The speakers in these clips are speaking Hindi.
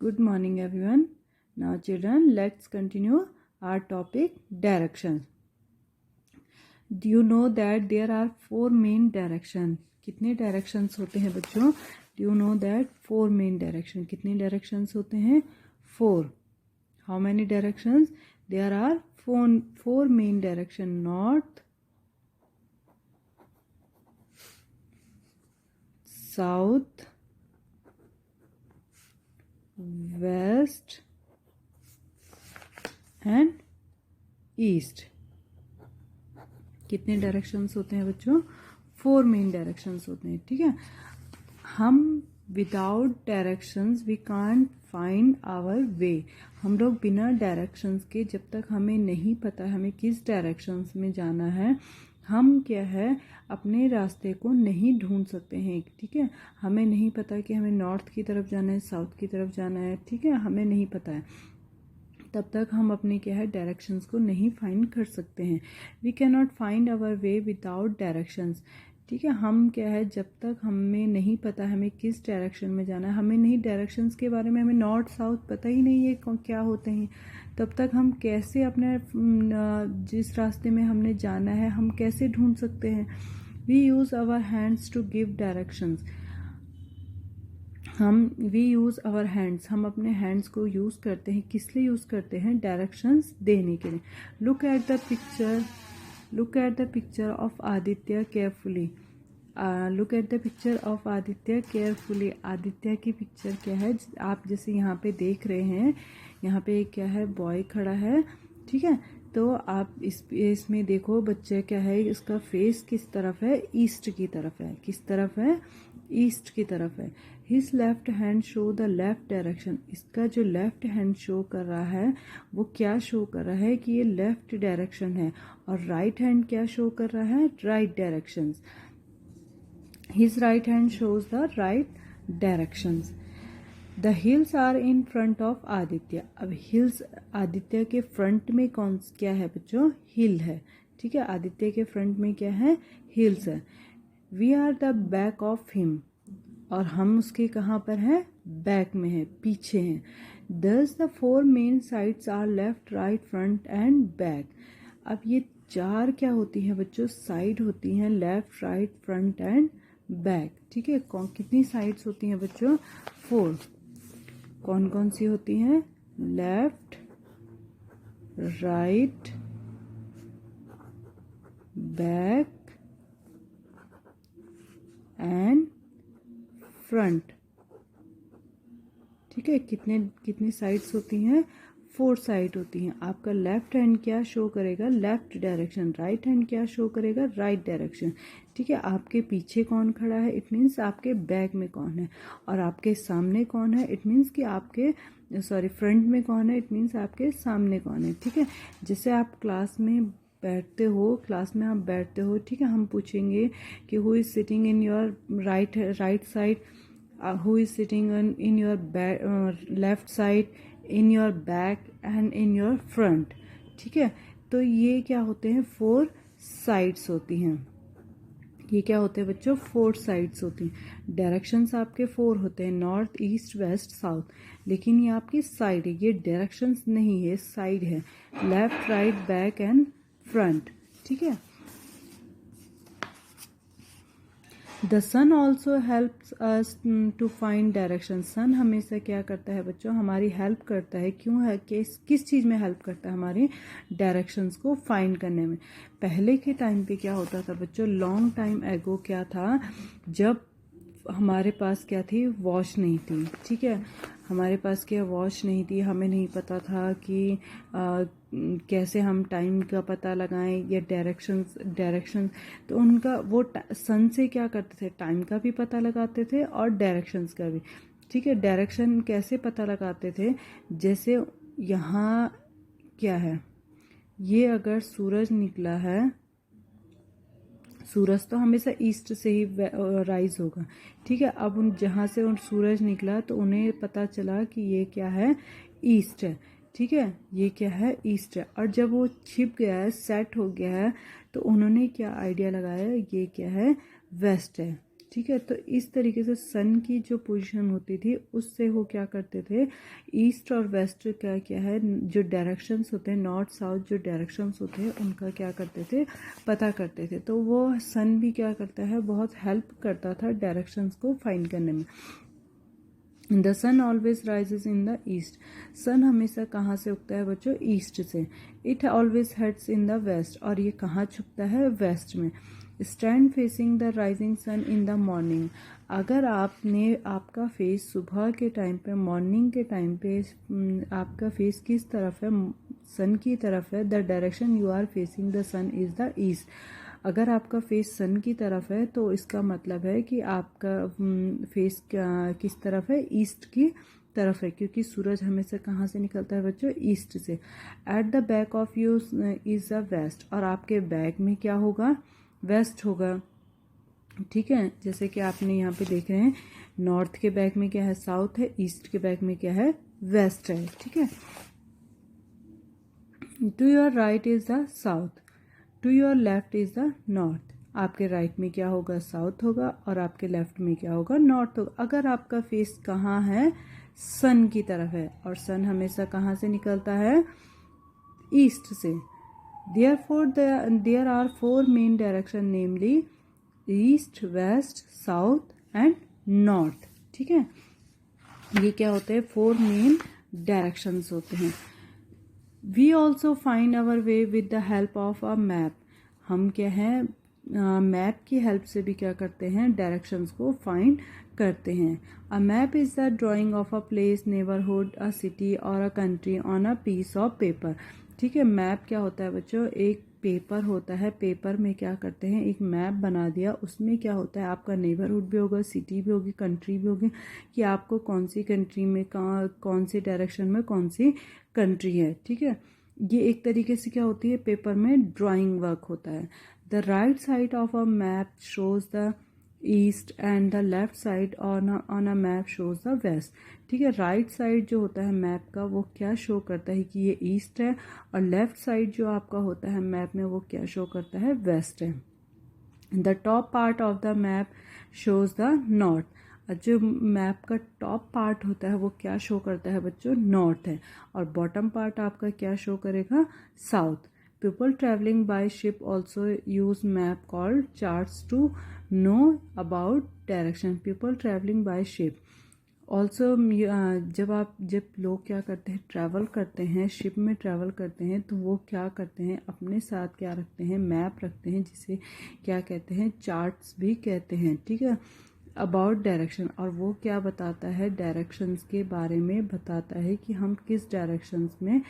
Good morning everyone. Now children, let's continue our topic directions. Do you know that there are four main directions? कितने directions होते हैं बच्चों? Do you know that four main directions? कितने directions होते हैं? Four. How many directions? There are four main directions: north, south, west and east. कितने डायरेक्शंस होते हैं बच्चों? फोर मेन डायरेक्शंस होते हैं. ठीक है, हम without directions we can't find our way. हम लोग बिना डायरेक्शंस के, जब तक हमें नहीं पता हमें किस डायरेक्शंस में जाना है, हम क्या है अपने रास्ते को नहीं ढूंढ सकते हैं. ठीक है, हमें नहीं पता कि हमें नॉर्थ की तरफ जाना है, साउथ की तरफ जाना है. ठीक है, हमें नहीं पता है, तब तक हम अपने क्या है डायरेक्शंस को नहीं फाइंड कर सकते हैं. We can not find our way without directions. ठीक है, हम क्या है जब तक हमें नहीं पता हमें किस डायरेक्शन में जाना है, हमें नहीं डायरेक्शंस के बारे में, हमें नॉर्थ साउथ पता ही नहीं है क्या होते हैं, तब तक हम कैसे अपने जिस रास्ते में हमने जाना है हम कैसे ढूंढ सकते हैं. We use our hands to give directions. We use our hands, हम अपने हैंड्स को यूज़ करते हैं. किस लिए यूज़ करते हैं? डायरेक्शंस देने के लिए. Look at the picture of Aditya carefully. Look at the picture of Aditya carefully. Aditya की पिक्चर क्या है? आप जैसे यहाँ पे देख रहे हैं, यहाँ पे क्या है बॉय खड़ा है. ठीक है, तो आप इसमें देखो बच्चे क्या है, इसका फेस किस तरफ है? ईस्ट की तरफ है. किस तरफ है? ईस्ट की तरफ है. His left hand show the left direction. इसका जो लेफ्ट हैंड शो कर रहा है वो क्या शो कर रहा है कि ये लेफ्ट डायरेक्शन है, और राइट हैंड क्या शो कर रहा है? Right direction. His right hand shows the right directions. The hills are in front of Aditya. अब हिल्स आदित्य के फ्रंट में क्या है बच्चों? हिल है. ठीक है, आदित्य के फ्रंट में क्या है? हिल्स है. We are the back of him. और हम उसके कहाँ पर हैं? बैक में है, पीछे हैं. Thus the four main sides are left, right, front and back. अब ये चार क्या होती हैं बच्चों? साइड होती हैं, left, right, front and back. ठीक है, कितनी साइड्स होती हैं बच्चों? फोर. कौन कौन सी होती हैं? Left, right, back and front. ठीक है, कितनी साइड्स होती हैं? फोर साइड होती हैं. आपका लेफ्ट हैंड क्या शो करेगा? Left direction. राइट हैंड क्या शो करेगा? Right direction. ठीक है, आपके पीछे कौन खड़ा है? इट मीन्स आपके बैक में कौन है. और आपके सामने कौन है? इट मीन्स कि आपके फ्रंट में कौन है? इट मीन्स आपके सामने कौन है. ठीक है, जैसे आप क्लास में बैठते हो, ठीक है, हम पूछेंगे कि who is sitting in your right side, who is sitting in your left side, in your back and in your front. ठीक है, तो ये क्या होते हैं? फोर साइड्स होती हैं. ये क्या होते हैं बच्चों? फोर साइड्स होती हैं. डायरेक्शंस आपके फोर होते हैं, नॉर्थ, ईस्ट, वेस्ट, साउथ. लेकिन ये आपकी साइड है, ये डायरेक्शंस नहीं है, साइड है. Left, right, back and front. ठीक है. The sun also helps us to find direction. Sun हमेशा क्या करता है बच्चों? हमारी हेल्प करता है. क्यों है? किस चीज़ में हेल्प करता है? हमारी डायरेक्शंस को फाइंड करने में. पहले के टाइम पे क्या होता था बच्चों? लॉन्ग टाइम एगो क्या था, जब हमारे पास क्या थी? वॉच नहीं थी. ठीक है, हमारे पास क्या वॉच नहीं थी, हमें नहीं पता था कि कैसे हम टाइम का पता लगाएं या डायरेक्शन. तो उनका वो सन से क्या करते थे? टाइम का भी पता लगाते थे और डायरेक्शंस का भी. ठीक है, डायरेक्शन कैसे पता लगाते थे? जैसे यहाँ क्या है, ये अगर सूरज निकला है, सूरज तो हमेशा ईस्ट से ही राइज होगा. ठीक है, अब जहाँ से सूरज निकला तो उन्हें पता चला कि ये क्या है? ईस्ट है. ठीक है, ये क्या है? ईस्ट है. और जब वो छिप गया है, सेट हो गया है, तो उन्होंने क्या आइडिया लगाया? ये क्या है? वेस्ट है. ठीक है। तो इस तरीके से सन की जो पोजीशन होती थी उससे वो क्या करते थे, ईस्ट और वेस्ट क्या क्या है जो डायरेक्शंस होते हैं, नॉर्थ साउथ जो डायरेक्शंस होते हैं उनका क्या करते थे, पता करते थे। तो वो सन भी क्या करता है, बहुत हेल्प करता था डायरेक्शंस को फाइंड करने में। The sun always rises in the east, sun हमेशा कहाँ से उगता है बच्चों, ईस्ट से। It always heads in the west, और ये कहाँ छुपता है, वेस्ट में। Stand facing the rising sun in the morning, अगर आपका फेस सुबह के टाइम पे, मॉर्निंग के टाइम पे आपका फेस किस तरफ है, सन की तरफ है, the direction you are facing the sun is the east. अगर आपका फेस सन की तरफ है तो इसका मतलब है कि आपका फेस किस तरफ है, ईस्ट की तरफ है, क्योंकि सूरज हमेशा कहाँ से निकलता है बच्चों, ईस्ट से। At the back of you is the west, और आपके बैक में क्या होगा, वेस्ट होगा। ठीक है, जैसे कि आपने यहाँ पे देख रहे हैं, नॉर्थ के बैक में क्या है, साउथ है, ईस्ट के बैक में क्या है, वेस्ट है। ठीक है। To your right is the south, to your left is the north, आपके राइट में क्या होगा, साउथ होगा, और आपके लेफ्ट में क्या होगा, नॉर्थ होगा। अगर आपका फेस कहाँ है, सन की तरफ है, और सन हमेशा कहाँ से निकलता है, ईस्ट से। There are 4 main direction, namely east, west, south and north. ठीक है, ये क्या होते हैं, 4 मेन डायरेक्शंस होते हैं। We also find our way with the help of a map, हम क्या है, मैप की हेल्प से भी क्या करते हैं, डायरेक्शंस को फाइंड करते हैं। A map is the drawing of a place, neighbourhood, a city और a country on a piece of paper. ठीक है, मैप क्या होता है बच्चों, एक पेपर होता है, पेपर में क्या करते हैं, एक मैप बना दिया, उसमें क्या होता है, आपका नेबरहुड भी होगा, सिटी भी होगी, कंट्री भी होगी, कि आपको कौन सी कंट्री में कौन सी डायरेक्शन में कौन सी कंट्री है। ठीक है, ये एक तरीके से क्या होती है, पेपर में ड्राइंग वर्क होता है। The right side of a map shows the east and the left side on a map shows the west. ठीक है, राइट साइड जो होता है मैप का वो क्या शो करता है कि ये ईस्ट है, और लेफ्ट साइड जो आपका होता है मैप में वो क्या शो करता है, वेस्ट है। The top part of the map shows the north, जो मैप का टॉप पार्ट होता है वो क्या शो करता है बच्चों, नॉर्थ है, और बॉटम पार्ट आपका क्या शो करेगा, south. People travelling by ship also use map called charts to know about direction. People travelling by ship also, जब लोग क्या करते हैं, ट्रैवल करते हैं, शिप में ट्रैवल करते हैं, तो वो क्या करते हैं, अपने साथ क्या रखते हैं, मैप रखते हैं, जिसे क्या कहते हैं, चार्ट्स भी कहते हैं। ठीक है, अबाउट डायरेक्शन, और वो क्या बताता है, डायरेक्शंस के बारे में बताता है कि हम किस डायरेक्शंस में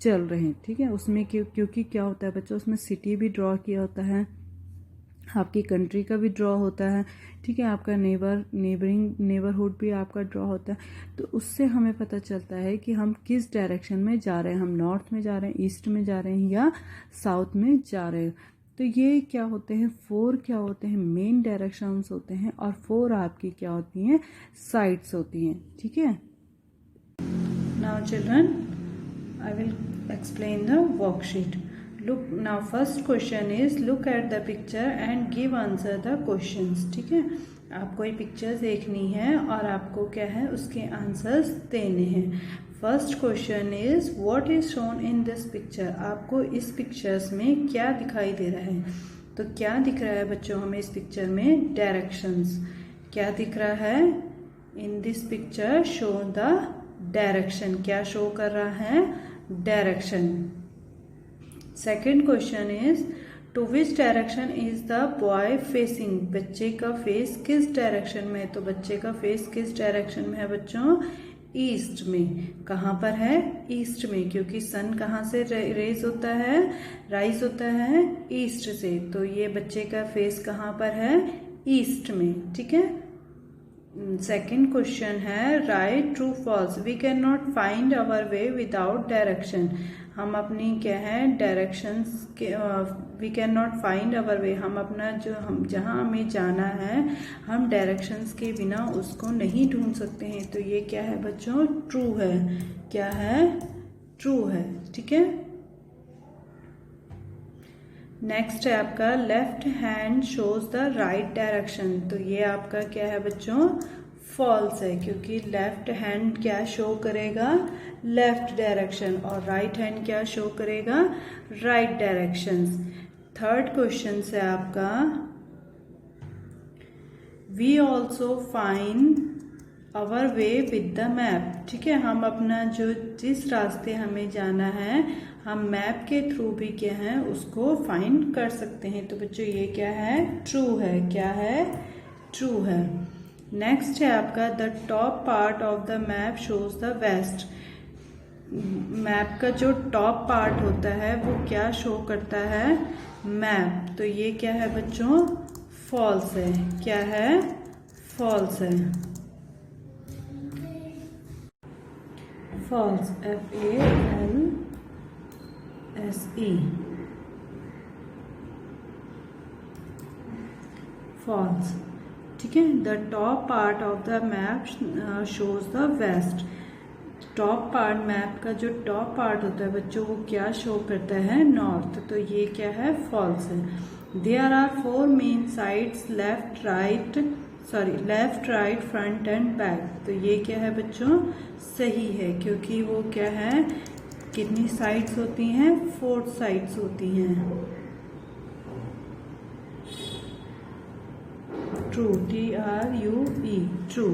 चल रहे हैं। ठीक है, उसमें क्योंकि क्या होता है बच्चों, उसमें सिटी भी ड्रॉ किया होता है, आपकी कंट्री का भी ड्रॉ होता है। ठीक है, आपका नेबरहुड भी आपका ड्रॉ होता है, तो उससे हमें पता चलता है कि हम किस डायरेक्शन में जा रहे हैं, हम नॉर्थ में जा रहे हैं, ईस्ट में जा रहे हैं, या साउथ में जा रहे हैं। तो ये क्या होते हैं, 4 क्या होते हैं, मेन डायरेक्शंस होते हैं, और 4 आपकी क्या होती हैं, साइड्स होती हैं। ठीक है, now children I will explain the worksheet. Look, now first question is look at the picture and give answer the questions. ठीक है, आपको ये पिक्चर देखनी है और आपको क्या है, उसके आंसर्स देने हैं। First question is what is shown in this picture, आपको इस पिक्चर्स में क्या दिखाई दे रहा है। तो क्या दिख रहा है बच्चों हमें इस पिक्चर में, डायरेक्शंस। क्या दिख रहा है, in this picture show the direction, क्या शो कर रहा है, direction. Second question is to which direction is the boy facing, बच्चे का फेस किस डायरेक्शन में है। तो बच्चे का फेस किस डायरेक्शन में है बच्चों, ईस्ट में। कहाँ पर है, ईस्ट में, क्योंकि सन कहाँ से राइज होता है ईस्ट से, तो ये बच्चे का फेस कहाँ पर है, ईस्ट में। ठीक है, सेकेंड क्वेश्चन है right true false, we can not find our way without direction, हम अपनी क्या है, डायरेक्शंस के, we can not find our way, हम अपना जो हम जहाँ हमें जाना है, हम डायरेक्शंस के बिना उसको नहीं ढूंढ सकते हैं। तो ये क्या है बच्चों, ट्रू है। क्या है, ट्रू है। ठीक है, नेक्स्ट है आपका left hand shows the right direction. तो ये आपका क्या है बच्चों, फॉल्स है, क्योंकि लेफ्ट हैंड क्या शो करेगा, लेफ्ट डायरेक्शन, और राइट हैंड क्या शो करेगा, राइट डायरेक्शन। थर्ड क्वेश्चन है आपका we also find our way with the map. ठीक है, हम अपना जिस रास्ते हमें जाना है हम मैप के थ्रू भी क्या है उसको फाइंड कर सकते हैं। तो बच्चों ये क्या है, ट्रू है। क्या है, ट्रू है। नेक्स्ट है आपका the top part of the map shows the west. Map का जो टॉप पार्ट होता है वो क्या शो करता है, मैप। तो ये क्या है बच्चों, फॉल्स है। क्या है, फॉल्स है। False, FALSE, false. ठीक है, the top part of the map shows the west. Top part, map का जो टॉप पार्ट होता है बच्चों वो क्या शो करता है, नॉर्थ। तो ये क्या है, फॉल्स है। There are 4 main sides, left right front and back. तो ये क्या है बच्चों, सही है, क्योंकि वो क्या है, कितनी साइड्स होती हैं, 4 साइड्स होती हैं। True, TRUE, true.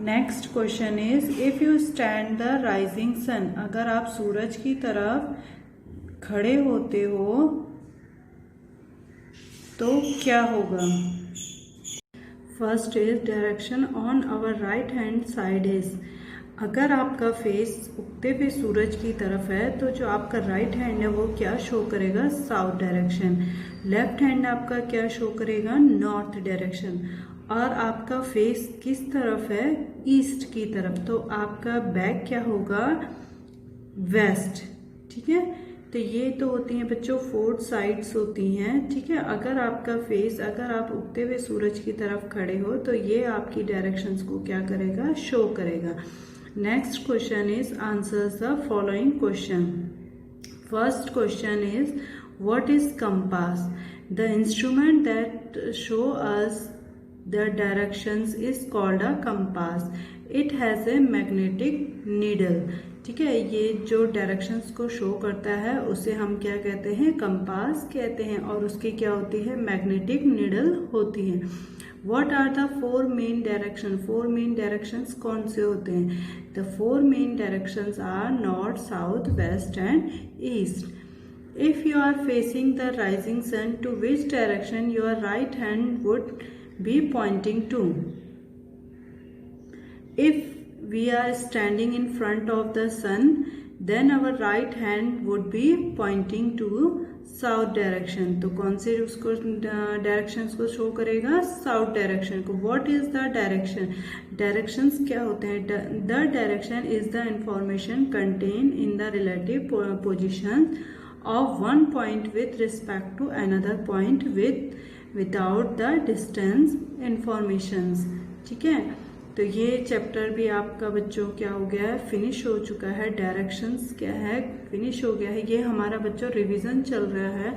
Next question is if you stand the rising sun. अगर आप सूरज की तरफ खड़े होते हो तो क्या होगा। First is direction on our right hand side is. अगर आपका फेस उगते हुए सूरज की तरफ है तो जो आपका राइट हैंड है वो क्या शो करेगा, साउथ डायरेक्शन। लेफ्ट हैंड आपका क्या शो करेगा, नॉर्थ डायरेक्शन। और आपका फेस किस तरफ है, ईस्ट की तरफ। तो आपका बैक क्या होगा, वेस्ट। ठीक है, तो ये तो होती हैं बच्चों 4 साइड्स होती हैं। ठीक है, अगर आपका फेस, अगर आप उगते हुए सूरज की तरफ खड़े हो तो ये आपकी डायरेक्शंस को क्या करेगा, शो करेगा। Next question is answers the following question. First question is what is compass. The instrument that show us the directions is called a compass. It has a magnetic needle. ठीक है, ये जो डायरेक्शंस को शो करता है उसे हम क्या कहते हैं, कंपास कहते हैं, और उसकी क्या होती है, मैग्नेटिक नीडल होती है। What are the 4 main directions? 4 main directions कौन से होते हैं। The 4 main directions are north, south, west and east. If you are facing the rising sun, to which direction your right hand would be pointing to? If we are standing in front of the sun, then our right hand would be pointing to south direction. तो कौन से उसको डायरेक्शंस को शो करेगा, साउथ डायरेक्शन को। What is the direction, directions क्या होते हैं। The direction is the information content in the relative position of one point with respect to another point without the distance informations. ठीक है, तो ये चैप्टर भी आपका बच्चों क्या हो गया है, फिनिश हो चुका है। डायरेक्शंस क्या है, फिनिश हो गया है। ये हमारा बच्चों रिवीजन चल रहा है।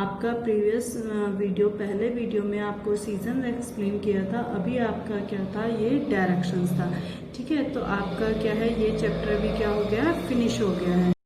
आपका प्रीवियस वीडियो, पहले वीडियो में आपको सीजन एक्सप्लेन किया था, अभी आपका क्या था, ये डायरेक्शंस था। ठीक है, तो आपका क्या है, ये चैप्टर भी क्या हो गया है, फिनिश हो गया है।